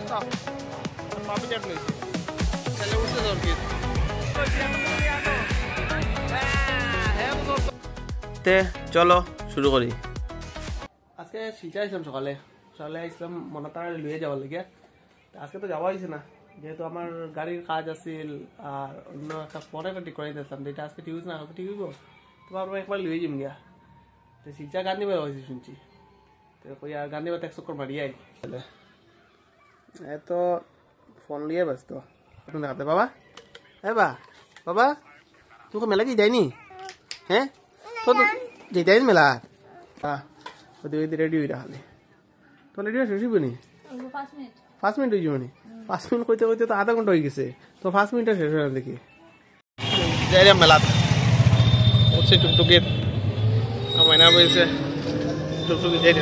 পাপি চাট নিয়েছি তাহলে উঠতে দরকার তে চলো শুরু করি আজকে শিলচর আইছিলাম সকালে সকালে আইছিলাম মনে তারা লুয়ে যাওয়ার লেগে আজকে তো যাওয়া হয়েছে না যেহেতু আমার গাড়ির কাজ আছিল আর অন্য একটা পরে ঠিক করে দিয়েছিলাম যেটা আজকে ঠিক হয়েছে না ঠিক হইব তোমার একবার লুয়ে যাম গিয়া তো শিলচর গান্ধী বেলা হয়েছে শুনছি তো কই আর গান্ধী বেলা এক চক্কর মারিয়াই এত ফোন লিয়ে ব্যস্ত তুমি দেখাতে বাবা হ্যাঁ বাবা তোকে মেলা কি যায়নি হ্যাঁ তো যেটাই মেলা রেডি হয়ে রাখলে তো রেডি হয়ে শেষ নি 5 মিনিট হয়ে যাবনি 5 মিনিট কইতে কইতে তো আধা ঘন্টা হয়ে গেছে তো 5 মিনিটে শেষ হয়ে দেখি যাই মেলাত হচ্ছে টুকটুকি মাইনা বলছে টুকটুকি যাই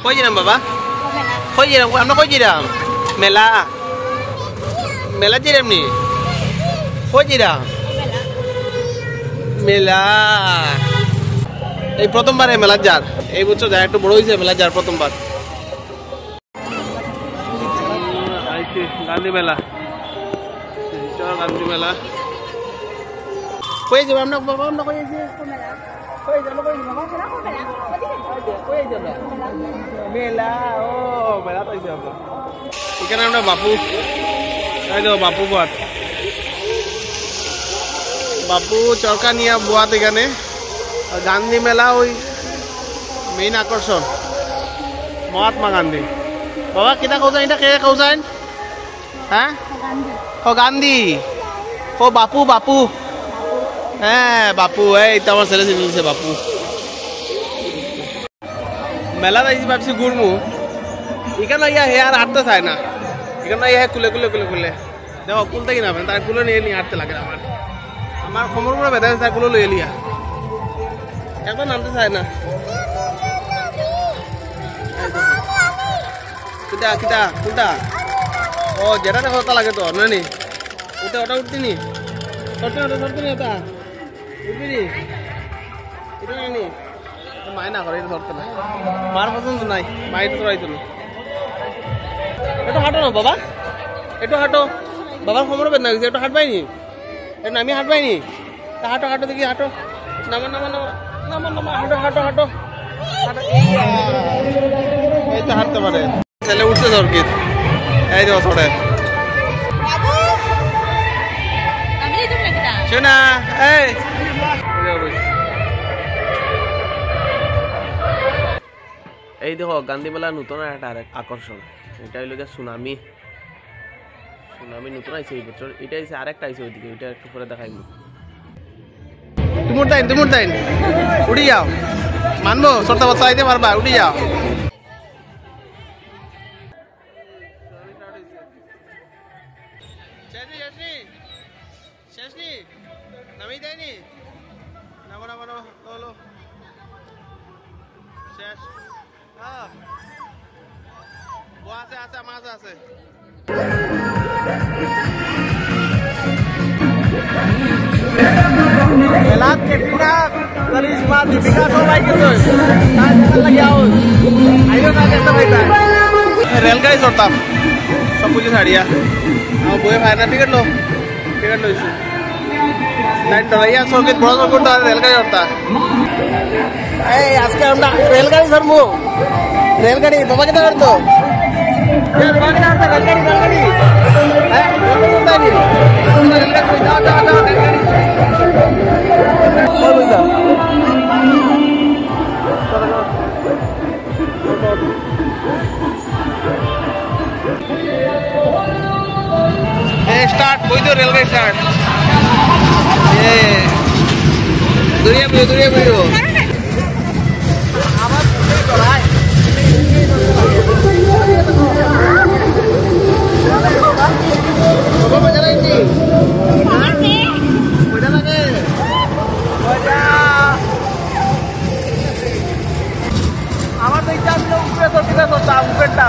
কই যাম বাবা কই যাম আমরা কই যাম মেলা মেলা যাই এমনি কই যাম মেলা এই প্রথমবার মেলা যার এই বছর যা একটু বড় হয়েছে মেলা যার প্রথমবার গান্ধী মেলা গান্ধী মেলা কই যাবো আমরা বাবা আমরা কই মেলা ও মেলা তো এখানে আমরা বাপু বাপু বাদ বাপু চরকা নিয়ে বোয়াত এখানে গান্ধী মেলা ওই মেইন আকর্ষণ মহাত্মা গান্ধী বাবা কিতা কৌজান এটা কে কৌজান হ্যাঁ ও গান্ধী ও বাপু বাপু হ্যাঁ বাপু এই তো আমার ছেলে চিনছে বাপু মেলা যাইছি ভাবছি ঘুরমু এখানে ইয়া হে আর হাঁটতে চায় না এখানে ইয়া কুলে কুলে কুলে কুলে দেখো কুল থেকে না তার কুলে নিয়ে হাঁটতে লাগে আমার কোমর পুরো ব্যথা আছে তার কুলো লইয়ে লিয়া একবার নামতে চায় না কিটা কিটা কোনটা ও যেটা দেখো ওটা লাগে তো নানি ওটা ওটা উঠতিনি সরতে ওটা সরতে ওটা উঠবি এটা নানি মায় না করে এটা ধরতে না মার পছন্দ নাই মায়ের তো রাইতো না একটু হাঁটো না বাবা একটু হাঁটো বাবার কোমর বেদনা গেছে একটু হাঁট পাইনি এটা আমি হাঁট পাইনি তা হাঁটো হাঁটো দেখি হাঁটো নামা নামা নামা নামা নামা হাঁটো হাঁটো হাঁটো এই তো হাঁটতে পারে ছেলে উঠছে দরকার এই দেখো ছোটে শোনা এই দেখো গান্ধী মেলা নতুন একটা আকর্ষণ এটা হইল সুনামি সুনামি নতুন আইছে এই বছর এটা আইছে আরেকটা আইছে ওইদিকে ওইটা একটু পরে দেখাইবো তুমি তাইন উঠি যাও মানবো সরতা বাচ্চা আইতে পারবা উঠি যাও নামি দেয়নি নামো নামো লো শেষ আছে আছে মাছ আছে মেলাত কেটকুৰা কালিজমা দীপিকা সবাই গেছে তার জায়গা লাগি আইলো না দেখতে পাইতা রেলগাড়ি চড়তাম সব কিছু ছাড়িয়া আমার বইয়ে ভাই না টিকিট লইছি লাইন ডরাইয়া সরকিত বড় করতে রেলগাড়ি চড়তা এই আজকে আমরা রেলগাড়ি চড়বো রেলগাড়ি বাবা কেটে করতো রেলগাড়ি হ্যাঁ স্টার্ট বই তো রেলগাড়ি স্টার্ট দূরিয়া বইও আমার আমার তো ইচ্ছা ছিল উপরে চলতাম উপরেরটা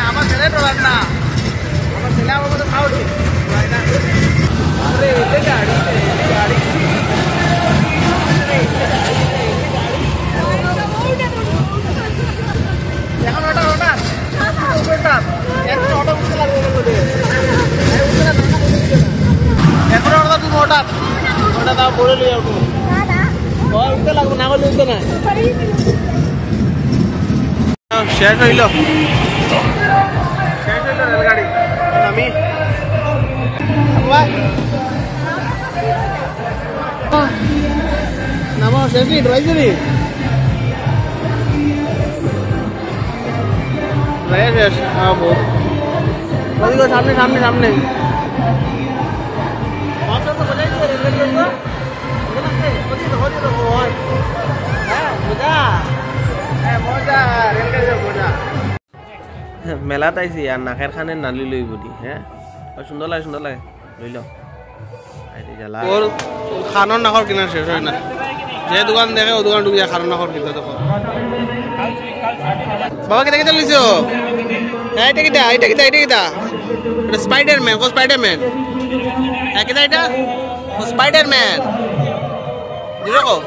আমার দৌড়ে লিয়ে উঠো উঠতে লাগবে না হলে উঠতে না শেষ হইল রেলগাড়ি আমি নামো শেষ নি ড্রাইভ নি শেষ হ্যাঁ বহুত সামনে সামনে সামনে মেলাত আইছি আর নাকের খানে নালি লই বলি হ্যাঁ সুন্দর লাগে লই লো ওর খানোর নাকর কিনা শেষ হয় না যে দোকান দেখে ও দোকান ঢুকে যায় খানোর নাকর কিনতে তখন বাবা কেটে কেটে লিছো এইটা কিটা এটা স্পাইডারম্যান কো স্পাইডারম্যান কেটে এটা স্পাইডারম্যান দেখো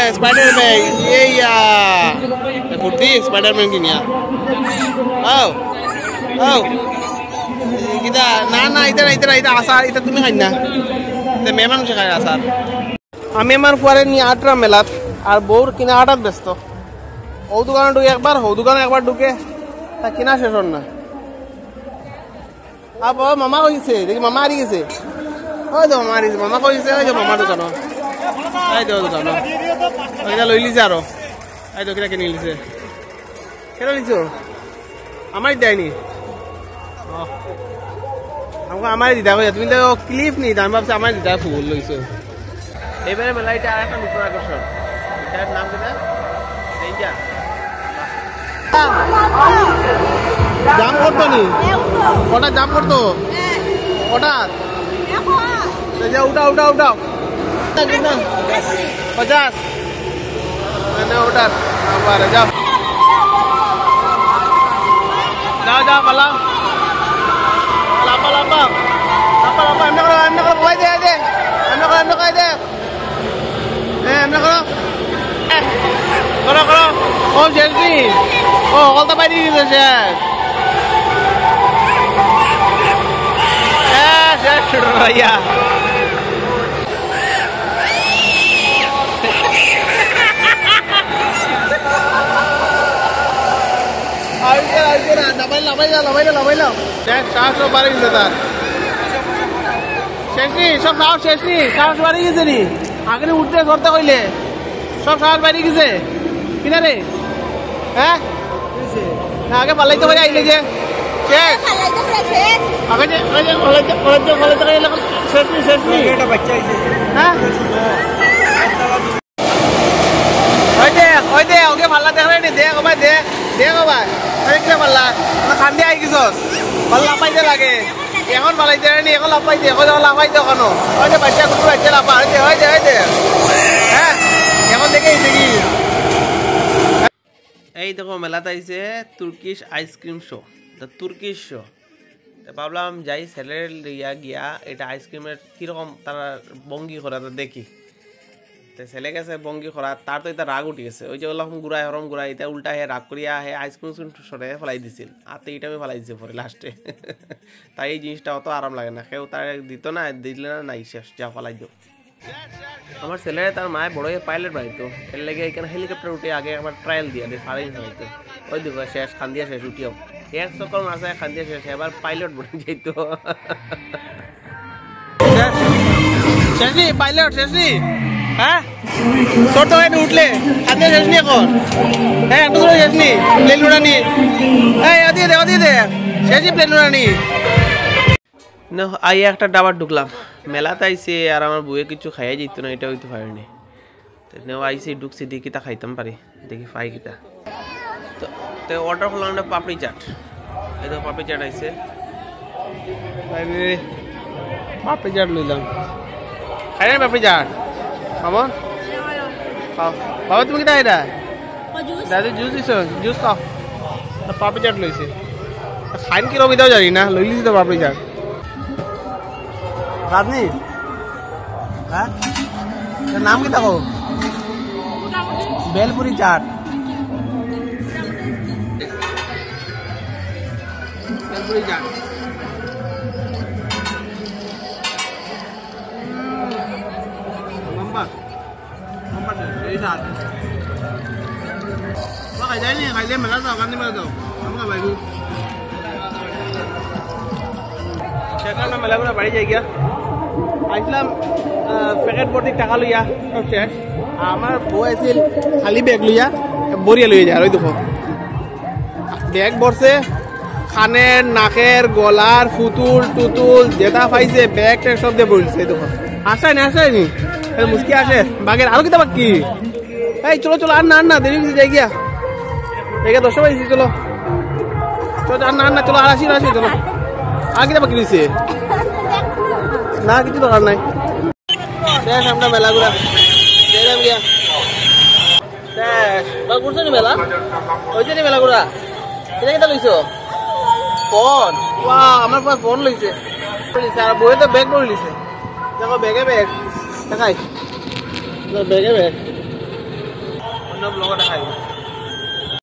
स्पाइडरमैन ये यार फुर्ती स्पाइडरमैन की निया आओ आओ किदा ना इधर आसार इधर तुम्हें खाई ना ते मेहमान से खाए आसार আমি আমার পরে নিয়ে আটরা মেলাত আর বউর কিনা আটাত ব্যস্ত ও দোকানে ঢুকে একবার ও দোকানে একবার ঢুকে তা কিনা শেষ হন না আর বাবা মামা কইছে দেখি মামা হারিয়ে গেছে ওই তো মামা হারিয়েছে মামা কইছে ওই যে মামার দোকান এই তো দোকান ওইটা লই লিছে আরো এই তো কিনা কিনে লিছে কেন লিছো আমার দেয়নি আমাকে আমার দিদা কইয়া তুমি তো ক্লিপ নি দাম ভাবছে আমার দিদা ফুল লইছো এবারে মেলা এটা আর একটা নতুন আকর্ষণ এটার নাম কি না রেঞ্জার জাম করতো নি ওটা জাম করতো ওটা উঠাও 50 ওটার আবার যাও পালা এমনি করো ভয় দে এমনি করো ও শেষ নি ও কলতা পাই দিয়ে দিয়েছে শেষ ভাইয়া লাভাইলাম সাহস বাড়ি গেছে তার সব সাহস শেষ নি সাহস বাড়ি গেছে নি আগে উঠতে ধরতে কইলে সব সাহস বাড়ি গেছে কিনা রে হ্যাঁ আগে পালাইতে পারে আইলে যে শেষ আগে যে শেষ নি হ্যাঁ ওই দে ওকে পাল্লা দেখ নি দেখ ভাই দেখ ভাই কিনা পাল্লা খান্দি আই গেছ পাল্লা পাইতে লাগে এখন পালাইতে নি এখন লাপাইতে এখন লাপাইতে কেন ওই যে বাচ্চা কুকুর বাচ্চা লাপা ওই দে হ্যাঁ এখন দেখে কি এই দেখো মেলাতে আইছে Turkish ice cream show the Turkish show ভাবলাম যাই ছেলের গিয়া এটা আইসক্রিমের কিরকম তারা ভঙ্গি করা দেখি ছেলে গেছে ভঙ্গি করা তার তো এটা রাগ উঠে গেছে ওই যে ওরকম ঘুরাই এটা উল্টা হে রাগ করিয়া হে আইসক্রিম সরে ফেলাই দিছিল আর তো এইটা আমি ফেলাই দিছে পরে লাস্টে তাই এই জিনিসটা অত আরাম লাগে না কেউ তার দিত না দিলে না নাই শেষ যা ফেলাই দিও আমার ছেলেরা তার মায়ের বড় পাইলট বানাইতো এর লেগে এখানে হেলিকপ্টার উঠে আগে একবার ট্রায়াল দিয়ে ফারিং হইতো ওই দেখো শেষ খান্দিয়া শেষ উঠিও এক চক্কর মাসে খান্দিয়া শেষ এবার পাইলট বনে যাইতো শেষ নি পাইলট শেষ নি হ্যাঁ ছোট হয়ে উঠলে খান্দিয়া শেষ নি এখন হ্যাঁ একটু শেষ নি প্লেন উড়ানি এই ওদিকে দে শেষই প্লেন উড়ানি না আই একটা ডাবার ঢুকলাম মেলাতে আইসে আর আমার বউয়ে কিছু খাইয়া যেত না এটা হইতে পারেনি নেও আইসে ঢুকছি দেখি কিতা খাইতাম পারি দেখি পাই কিতা তো অর্ডার করলাম না পাপড়ি চাট এই তো পাপড়ি চাট আইসে পাপড়ি চাট লইলাম খাই না পাপড়ি চাট কেমন খাও বাবা তুমি কিতা এটা দাদু জুস দিছ জুস খাও পাপড়ি চাট লইছে খাইন কি রবিদাও জানি না লইলিছি তো পাপড়ি চাট রাধনি হ্যাঁ নাম কি দেখো বেলপুরি চাট বেলপুরি চাট সাত খাই যায়নি খাইলে মেলা যাও কান্দি মেলা যাও আমরা বাইরু সেখানে মেলা করে বাড়ি যাই গিয়া আইছিলাম প্যাকেট ভর্তি টাকা লইয়া সব শেষ আমার বউ আছিল খালি ব্যাগ লইয়া বরিয়া লইয়া যায় ওই দেখো ব্যাগ ভরছে খানের নাকের গলার ফুতুল টুতুল যেটা পাইছে ব্যাগ ট্যাগ সব দিয়ে বলছে দেখো আসায়নি আসায়নি মুসকি আসে বাঘের আরো কিতা বাকি এই চলো চলো আর না দেরি হয়েছে যাই গিয়া এগে 10টা বাজছে চলো চলো আর না চলো আর আসি চলো আর কিতা বাকি রয়েছে না কিছু দরকার নাই শেষ আমরা মেলা ঘুরা যাইলাম গিয়া শেষ বা ঘুরছো নি মেলা হয়েছে নি মেলা ঘুরা কিতা কিতা লইছো ফোন ওয়া আমার পাশে ফোন লইছে আর বইয়ে তো ব্যাগ করে লিছে দেখো ব্যাগে ব্যাগ দেখাই ব্যাগে ব্যাগ অন্য ব্লগে দেখাই